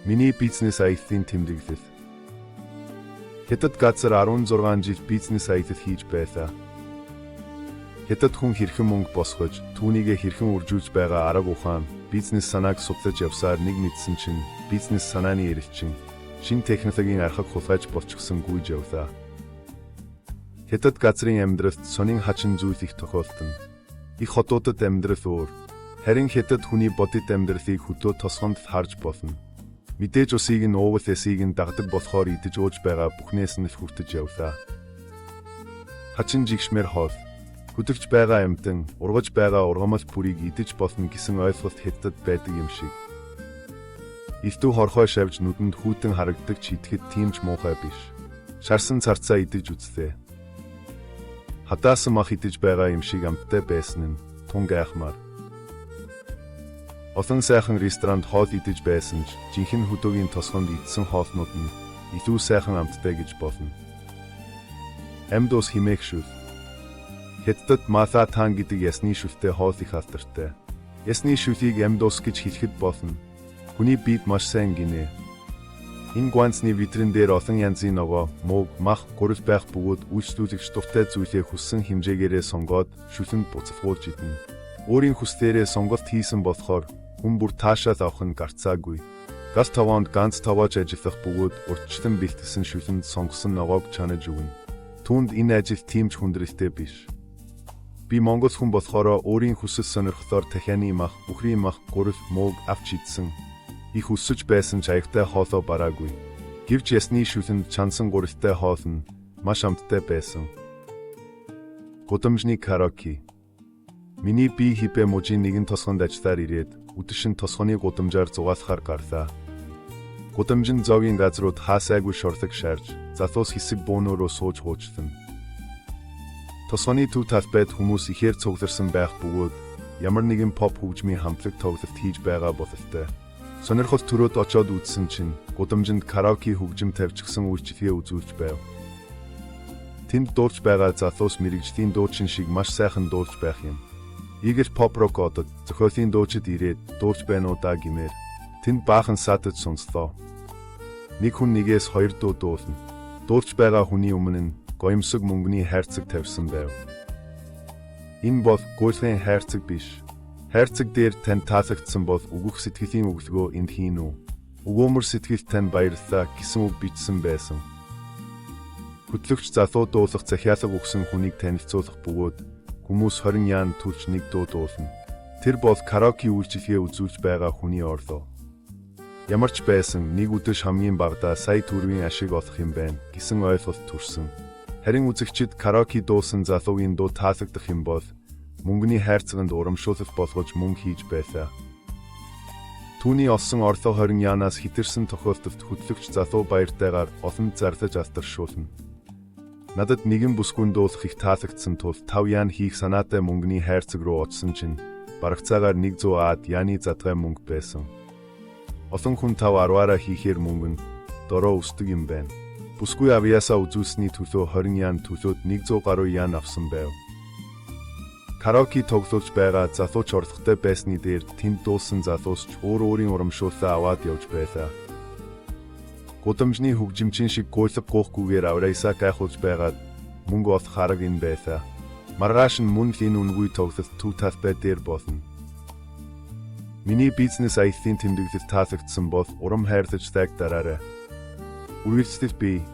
Миний бизнес аяллаа тэмдэглэл. Хятад газар 16 жил бизнес аялал хийж байлаа. Хятад хүн хэрхэн мөнгө босгож, түүнийгээ хэрхэн үржүүлж байгаа арга ухаан, бизнес санааг судлаж явсаар нэг мэдсэн чинь бизнес санааны эрэлчин, шинэ технологийн архаг хулгайж болчихсон гүйж явлаа. Хятад газрын амьдралд сонин хачин зүйл их тохиолдсон. Их хотуудад амьдрал өөр. Харин хятад хүний бодит амьдралыг хөдөө тосгонд харж болно. Мэдээж усыг нь уувал эсийг нь дагдаг болохоор идэж ууж байгаа бүхнээс нь хүртэж явлаа. Хачин жигшмэр хоол, хөдөлж байгаа амьтан, ургаж байгаа ургамал бүрийг идэж болно гэсэн ойлголт хятад байдаг юм шиг. Илтүү хорхой шавж нүдэнд хүүтэн харагдаг ч идэхэд тийм ч муухай биш. Шарсан царцаа идэж үзлээ. Хадаасан мах идэж байгаа юм шиг амттай байсан нь тун гайхмаар. Олон сайхан ресторанд хоол идэж байсан ч жинхэнэ хөдөөгийн тосгонд идсэн хоолнууд нь илүү сайхан амттай гэж болно. Амьд ус химээх шүл. Хятадд малатан гэдэг ясны шүлтэй хоол их алдартай. Ясны шүлийг амьд ус гэж хэлэхэд болно. Хүний биед маш сайн гинэ. Энэ гуанцны витрин дээр олон янзын ногоо, мөг, мах, гурил байх бөгөөд үйлчлүүлэгч дуртай зүйлээ хүссэн хэмжээгээрээ сонгоод шүлэнд буцалгуулж идэнэ. Өөрийн хүслээрээ сонголт хийсэн болохоор хүн бүр таашаал авах нь гарцаагүй. Газ тавоонд ганц тавааж ажиллах бөгөөд урьдчилан бэлтгэсэн шүлэнд сонгосон ногоог чанаж өгнө. Түүнд энэ ажил тийм ч хүндрэлтэй биш. Би монгол хүн болохоор өөрийн хүсэл сонирхлоор дахианы мах, бүхрийн мах, гурил, мөг авч идсэн. Их өсөж байсан ч аягтай хоолоо бараагүй. Гэвч ясны шүлэнд чансан гурилтай хоол нь маш амттай байсан. Гудамжны караоке. Миний бие хипэ мужийн нэгэн тосгонд ажиллаар ирээд өдөршин тосгоны гудамжаар зугаалахаар гарлаа. Гудамжин зоогийн газрууд хаасайгүй шорлог шаарж, залуус хэсэг бөөнөрөө сууж хуучлана. Тосгоны төв талбайд хүмүүс ихээр цугларсан байх бөгөөд ямар нэгэн поп хөгжмийн хамтлаг тоглолт хийж байгаа бололтой. Сонирхол төрөөд очоод үзсэн чинь гудамжинд караоке хөгжим тавьчихсан үйлчилгээ үзүүлж байв. Тэнд дуулж байгаа залуус мэрэгжлийн дуучин шиг маш сайхан дуулж байх юм. Игэл поп рок одод зохиолын дуучид ирээд дуулж байна уу даа гэмээр тэнд баахан саатаж сонслоо. Нэг хүн нэгээс хоёр дуу дуулна. Дуулж байгаа хүний өмнө нь гоёмсог мөнгөний хайрцаг тавьсан байв. Энэ бол гуйлгын хайрцаг биш. Хайрцаг дээр тань таалагдсан бол өгөх сэтгэлийн өглөгөө энд хийн үү? Өгөөмөр сэтгэл тань баярлалаа гэсэн үг бичсэн байсан. Хөтлөгч залуу дуулах захиалга өгсөн хүнийг танилцуулах бөгөөд хүмүүс 20 яан төлж нэг дуу дуулна. Тэр бол караоке үйлчилгээ үзүүлж байгаа хүний орлоо. Ямар ч байсан нэг өдөр хамгийн багадаа сая төгрөгийн ашиг олох юм байна гэсэн ойлголт төрсөн. Харин үзэгчид караоке дуусан залуугийн дуу таалагдах юм бол мөнгөний хайрцагт урамшуулалт болгож мөнгө хийж байлаа. Түүний олсон орлого 20 яанаас хэтэрсэн тохиолдолд хөтлөгч залуу баяртайгаар олон зарлаж алдаршуулна. Надад нэгэн бүсгүйн дуулах их таалагдсан тул 5 яан хийх санаатай мөнгөний хайрцаг руу очсон чинь барагцаагаар 100 аад яаны задгай мөнгө байсан. Олон хүн 5-10-аараа хийхээр мөнгө нь дороо өсдөг юм байна. Бүсгүй авьяасаа үзүүлсний төлөө 20 яан төлөөд 100 гаруй яан авсан байв. Караоке тоглож байгаа залууч орлоготой байсны дээр тэнд дуулсан залуус ч өөрийн урамшууллаа аваад явж байлаа. Гудамжны хөгжимчин шиг гуйлга гоохгүйгээр авраасаа гайхуулж байгаад мөнгө олох арга энэ байлаа. Маргааш нь мөн л энэ үнгүй тоглолт төв талбай дээр болно. Миний бизнес аяллаа тэмдэглэл таалагдсан бол урам хайрлаж лайк дараарай. Үргэлжлэл бий.